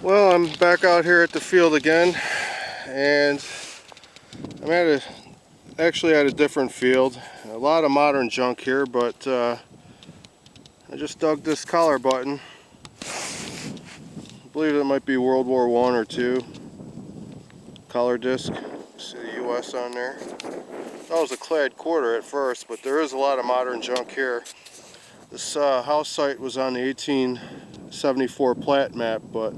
Well, I'm back out here at the field again, and I'm actually at a different field. A lot of modern junk here, but I just dug this collar button. I believe it might be World War I or II. Collar disc. See the US on there. That was a clad quarter at first, but there is a lot of modern junk here. This house site was on the 1874 plat map, but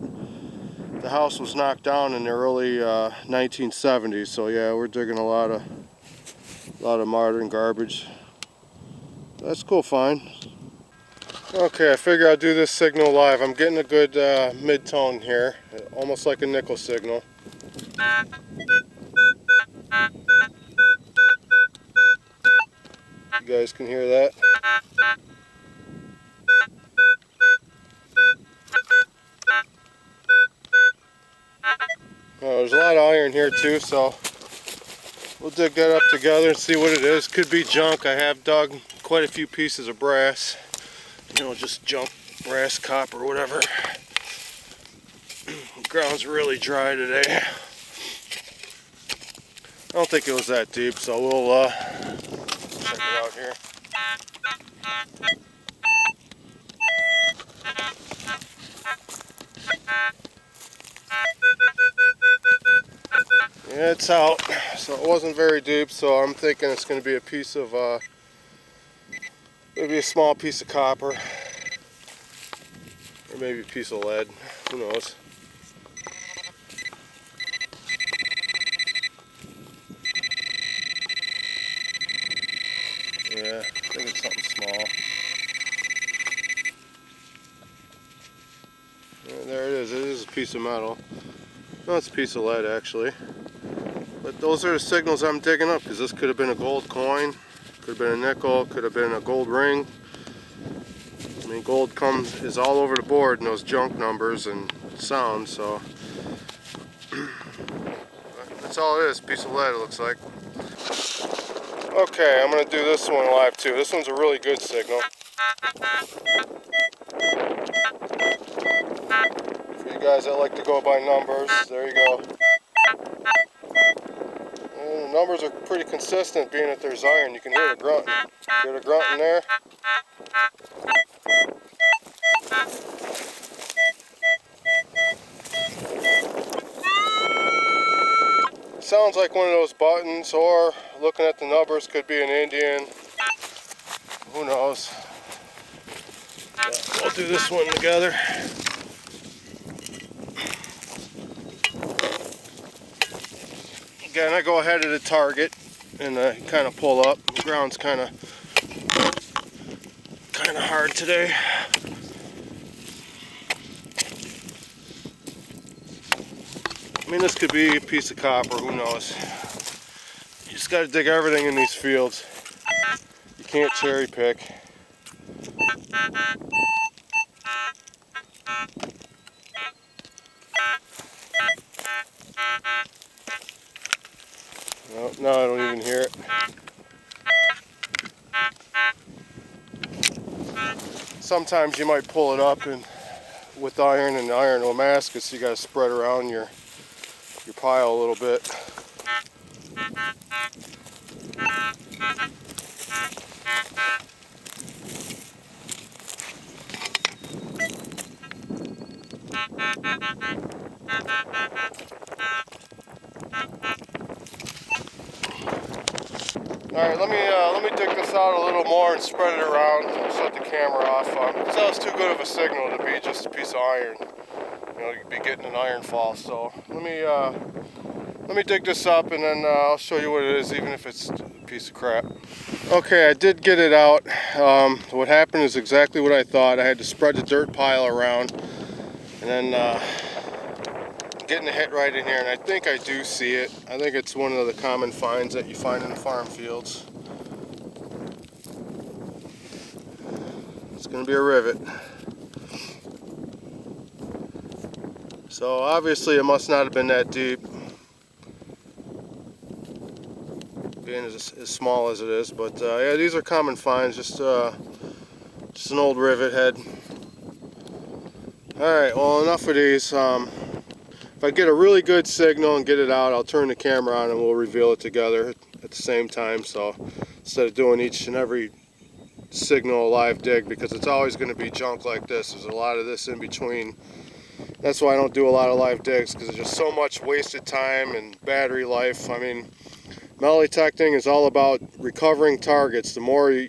the house was knocked down in the early 1970s. So yeah, we're digging a lot of modern garbage. That's cool find. Okay, I figure I'll do this signal live. I'm getting a good mid-tone here, almost like a nickel signal. You guys can hear that? There's a lot of iron here too, so we'll dig that up together and see what it is. Could be junk. I have dug quite a few pieces of brass. You know, just junk, brass, copper, whatever. The ground's really dry today. I don't think it was that deep, so we'll check it out here. Yeah, it's out, so it wasn't very deep, so I'm thinking it's going to be a piece of, maybe a small piece of copper, or maybe a piece of lead, who knows. Yeah, I think it's something small. Yeah, there it is. It is a piece of metal. No, it's a piece of lead actually. But those are the signals I'm digging up, because this could have been a gold coin, could have been a nickel, could have been a gold ring. I mean, gold is all over the board in those junk numbers and sounds, so that's all it is, piece of lead it looks like. Okay, I'm going to do this one live too. This one's a really good signal. For you guys that like to go by numbers, there you go. And the numbers are pretty consistent, being that there's iron. You can hear the grunting. Hear the grunting there? Sounds like one of those buttons, or looking at the numbers could be an Indian. Who knows? We'll do this one together. Again, I go ahead of the target and kind of pull up. The ground's kind of hard today. I mean, this could be a piece of copper, who knows? You just got to dig everything in these fields. You can't cherry pick. No, I don't even hear it. Sometimes you might pull it up and with iron, and the iron will mask it, so you got to spread around your pile a little bit. Alright, let me dig this out a little more and spread it around. I'll shut the camera off, because that was too good of a signal to be just a piece of iron. You know, you'd be getting an iron fall. So let me dig this up, and then I'll show you what it is, even if it's a piece of crap. Okay, I did get it out. What happened is exactly what I thought. I had to spread the dirt pile around, and then getting a hit right in here, and I think I do see it. I think it's one of the common finds that you find in the farm fields. It's going to be a rivet. So obviously it must not have been that deep, being as small as it is. But yeah, these are common finds. Just an old rivet head. Alright, well, enough of these. If I get a really good signal and get it out, I'll turn the camera on and we'll reveal it together at the same time. So instead of doing each and every signal a live dig, because it's always going to be junk like this. There's a lot of this in between. That's why I don't do a lot of live digs, because there's just so much wasted time and battery life. I mean, metal detecting is all about recovering targets. The more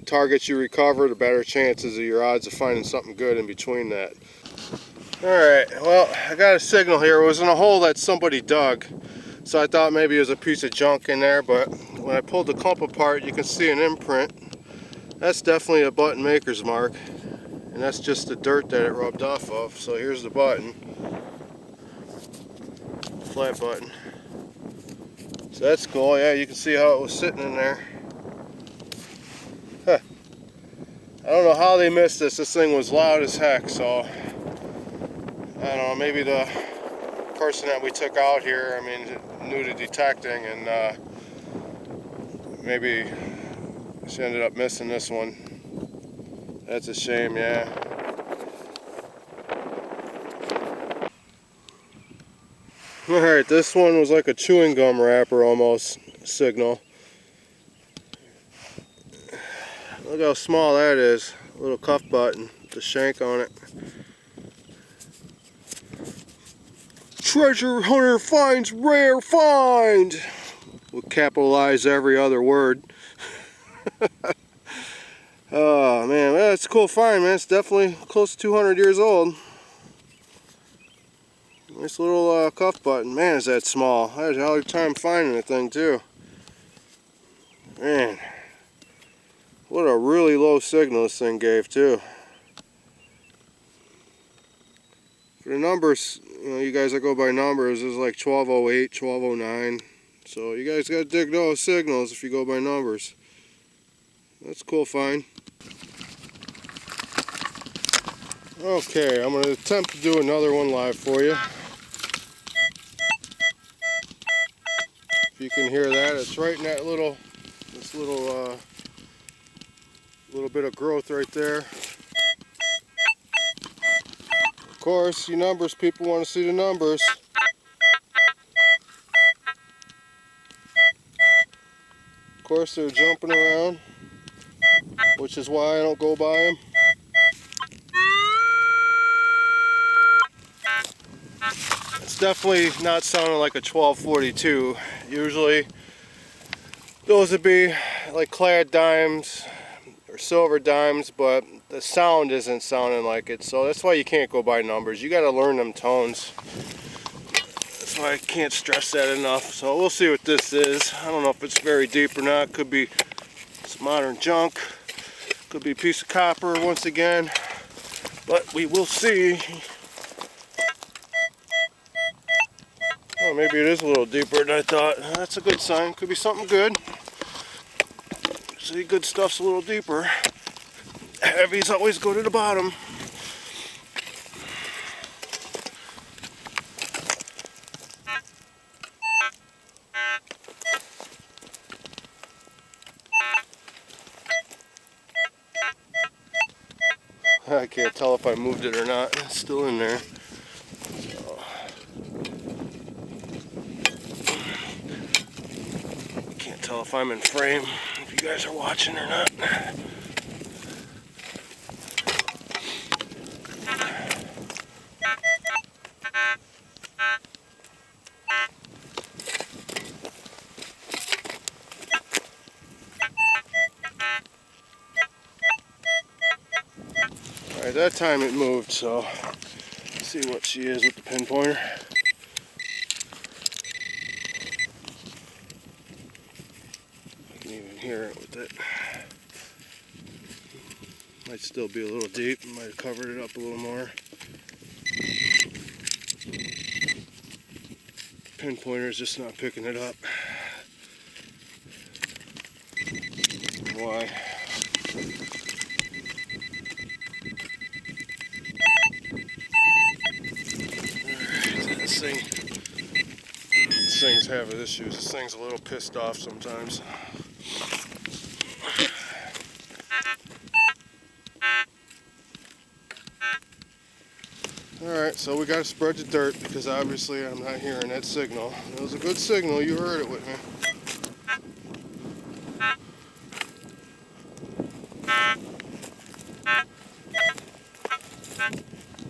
targets you recover, the better chances of your odds of finding something good in between that. Alright, well, I got a signal here. It was in a hole that somebody dug, so I thought maybe it was a piece of junk in there, but when I pulled the clump apart, you can see an imprint. That's definitely a button maker's mark, and that's just the dirt that it rubbed off of. So here's the button, flat button. So that's cool. Yeah, you can see how it was sitting in there. Huh. I don't know how they missed this. This thing was loud as heck, so I don't know, maybe the person that we took out here, I mean, knew to detecting, and maybe she ended up missing this one. That's a shame, yeah. Alright, this one was like a chewing gum wrapper almost signal. Look how small that is. A little cuff button, the shank on it. Treasure hunter finds rare find! We'll capitalize every other word. Oh man, that's a cool find, man. It's definitely close to 200 years old. Nice little cuff button. Man, is that small. I had a hell of a time finding the thing too. Man, what a really low signal this thing gave too. For the numbers, you know, you guys that go by numbers, is like 1208, 1209. So you guys gotta dig those signals if you go by numbers. That's a cool find. Okay, I'm gonna attempt to do another one live for you. If you can hear that, it's right in that little bit of growth right there. Of course, you numbers people want to see the numbers. Of course, they're jumping around, which is why I don't go by them. It's definitely not sounding like a 1242. Usually, those would be like clad dimes or silver dimes, but the sound isn't sounding like it. So that's why you can't go by numbers. You got to learn them tones. That's why I can't stress that enough. So we'll see what this is. I don't know if it's very deep or not. Could be some modern junk. Could be a piece of copper once again. But we will see. Oh, maybe it is a little deeper than I thought. That's a good sign. Could be something good. See, good stuff's a little deeper. Heavies always go to the bottom. I can't tell if I moved it or not. It's still in there. So. Can't tell if I'm in frame, if you guys are watching or not. Alright, that time it moved, so let's see what she is with the pinpointer. I can even hear it with it. Might still be a little deep, might have covered it up a little more. Pinpointer's just not picking it up. Why? This thing's having issues. This thing's a little pissed off sometimes. Alright, so we gotta spread the dirt because obviously I'm not hearing that signal. It was a good signal, you heard it with me.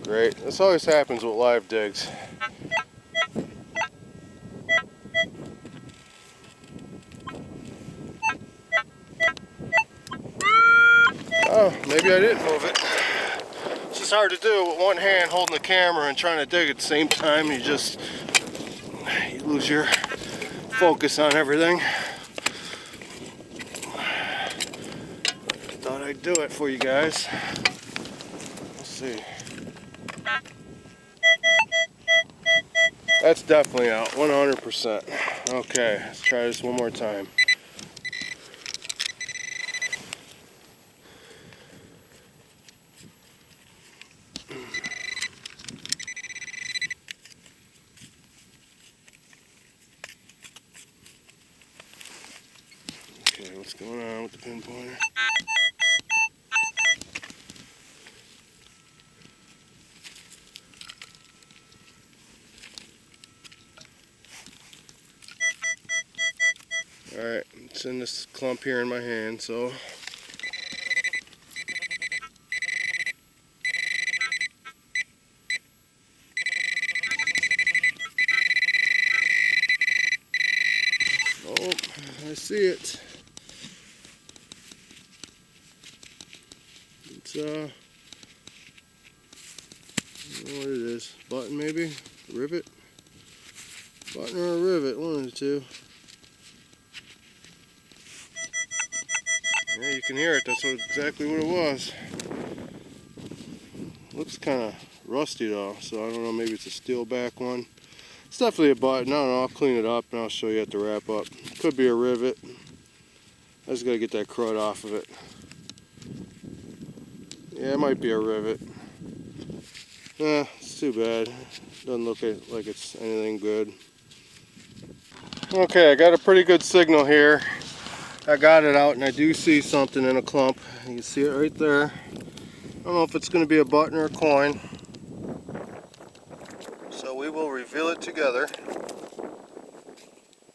Great, this always happens with live digs. Oh, maybe I didn't move it. It's just hard to do with one hand holding the camera and trying to dig at the same time. You lose your focus on everything. Thought I'd do it for you guys. Let's see. That's definitely out, 100%. Okay, let's try this one more time. Okay, what's going on with the pinpointer? Alright, it's in this clump here in my hand, so oh, I see it. It's I don't know what it is. Button maybe? Rivet? Button or a rivet, one of the two. Yeah, you can hear it. That's exactly what it was. Looks kind of rusty though, so I don't know. Maybe it's a steel back one. It's definitely a button. I don't know. I'll clean it up and I'll show you at the wrap up. Could be a rivet. I just gotta get that crud off of it. Yeah, it might be a rivet. It's too bad. Doesn't look like it's anything good. Okay, I got a pretty good signal here. I got it out and I do see something in a clump. You can see it right there. I don't know if it's going to be a button or a coin. So we will reveal it together.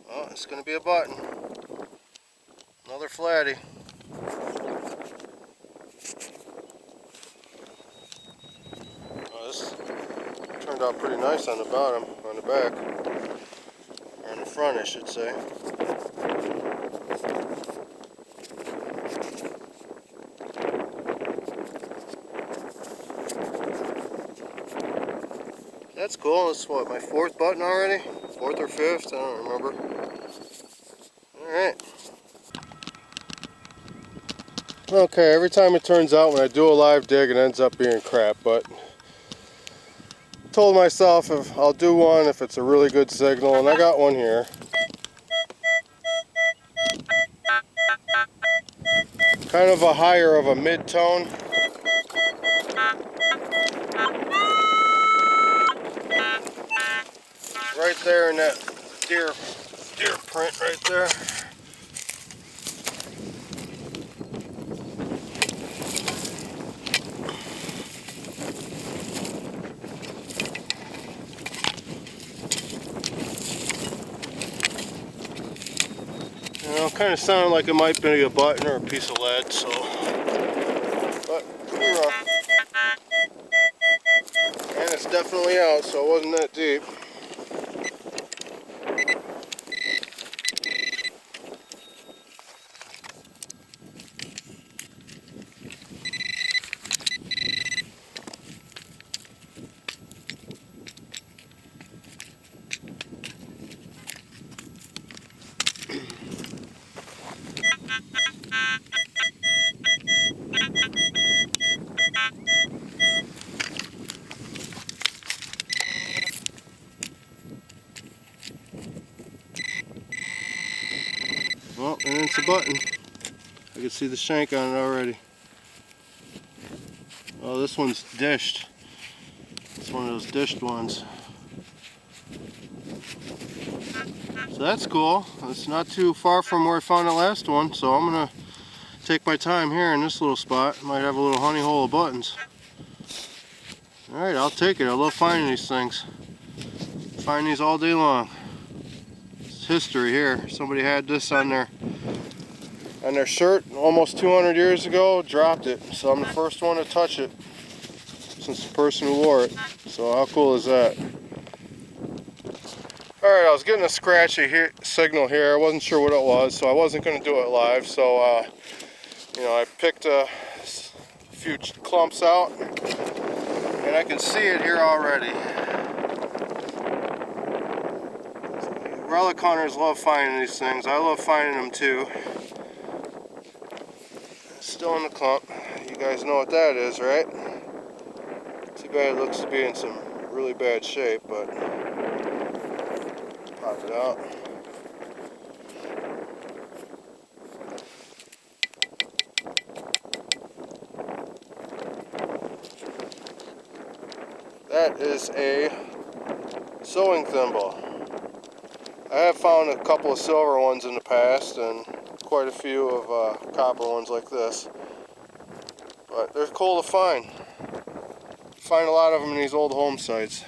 Oh, it's going to be a button. Another flatty. Oh, this turned out pretty nice on the bottom, on the back. Or on the front, I should say. That's cool. That's what, my fourth button already? Fourth or fifth? I don't remember. Alright. Okay, every time it turns out when I do a live dig it ends up being crap, but I told myself if I'll do one if it's a really good signal, and I got one here. Kind of a higher of a mid-tone. Right there in that deer print right there. You know, kind of sounded like it might be a button or a piece of lead, so. But could be wrong. And it's definitely out, so it wasn't that deep. Well, and it's a button. I can see the shank on it already. Oh, this one's dished. It's one of those dished ones. So that's cool. It's not too far from where I found the last one, so I'm gonna take my time here in this little spot. Might have a little honey hole of buttons. Alright, I'll take it. I love finding these things. Find these all day long. It's history here. Somebody had this on their shirt almost 200 years ago, dropped it. So I'm the first one to touch it since the person who wore it. So how cool is that? Alright, I was getting a scratchy signal here. I wasn't sure what it was, so I wasn't going to do it live. So, you know, I picked a few clumps out, and I can see it here already. Relic hunters love finding these things. I love finding them too. Still in the clump. You guys know what that is, right? Too bad it looks to be in some really bad shape, but pop it out. That is a sewing thimble. I have found a couple of silver ones in the past and quite a few of copper ones like this. But they're cool to find. Find a lot of them in these old home sites.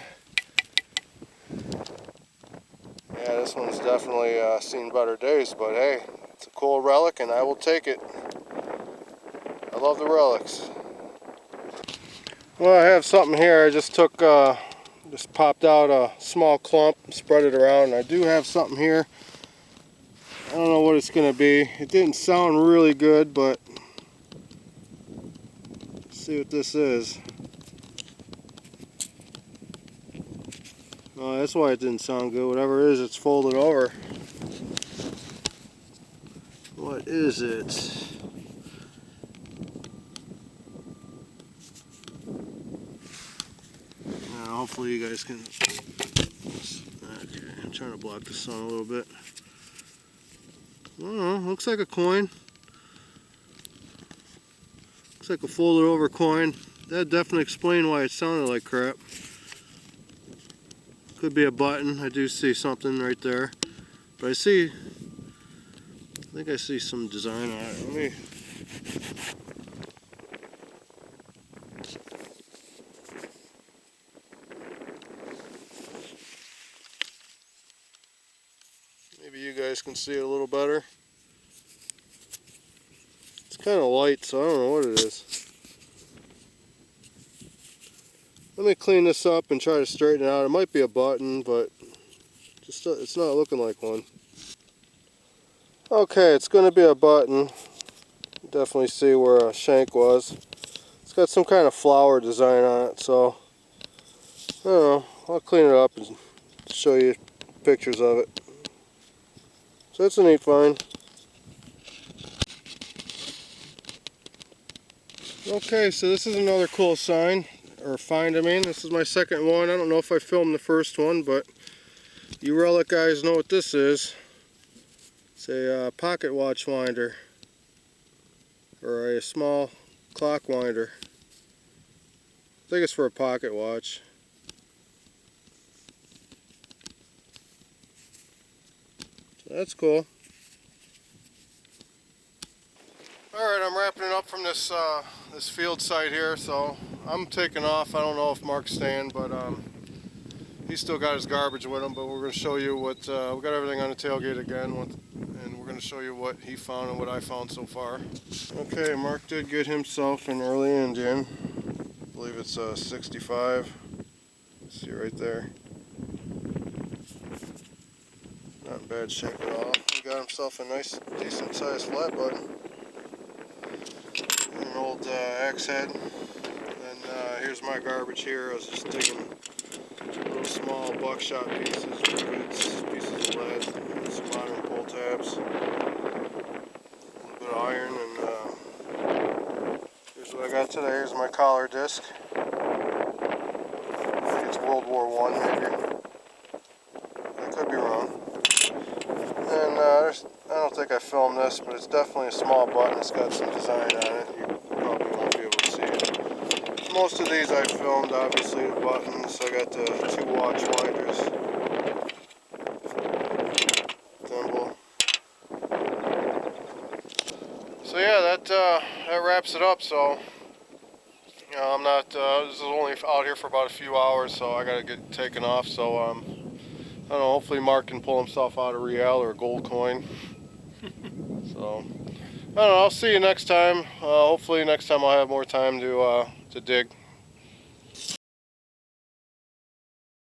Yeah, this one's definitely seen better days, but hey, it's a cool relic and I will take it. I love the relics. Well, I have something here. I just took, just popped out a small clump, spread it around. I do have something here. I don't know what it's going to be. It didn't sound really good, but let's see what this is. Oh, that's why it didn't sound good. Whatever it is, it's folded over. What is it? Now, hopefully you guys can... Okay, I'm trying to block the sun a little bit. I don't know, looks like a coin. Looks like a folded over coin. That definitely explains why it sounded like crap. Could be a button. I do see something right there. But I think I see some design on it. Let me... Maybe you guys can see it a little better. It's kind of light, so I don't know what it is. Let me clean this up and try to straighten it out. It might be a button, but just it's not looking like one. Okay, it's going to be a button. Definitely see where a shank was. It's got some kind of flower design on it, so I don't know. I'll clean it up and show you pictures of it. So it's a neat find. Okay, so this is another cool sign, or find I mean. This is my second one. I don't know if I filmed the first one, but you relic guys know what this is. It's a pocket watch winder, or a small clock winder. I think it's for a pocket watch. So that's cool. Alright, I'm wrapping it up from this this field site here, so I'm taking off. I don't know if Mark's staying, but he's still got his garbage with him, but we're going to show you what, we got everything on the tailgate again, and we're going to show you what he found and what I found so far. Okay, Mark did get himself an early Indian. I believe it's 65. See right there. Not in bad shape at all. He got himself a nice, decent sized flat button. An old axe head. And here's my garbage here. I was just digging little small buckshot pieces, rivets, pieces of lead, some modern pull tabs, a little bit of iron, and here's what I got today. Here's my collar disc. I think it's World War I maybe. I could be wrong. And I don't think I filmed this, but it's definitely a small button. It's got some design on it. You probably won't be able to see it. Most of these I filmed, obviously, the buttons. I got the 2 watch winders. Thimble. So yeah, that wraps it up. So You know, I'm not. This is only out here for about a few hours, so I gotta get taken off. So I don't know. Hopefully, Mark can pull himself out a real or a gold coin. So I don't know. I'll see you next time. Hopefully, next time I'll have more time to dig.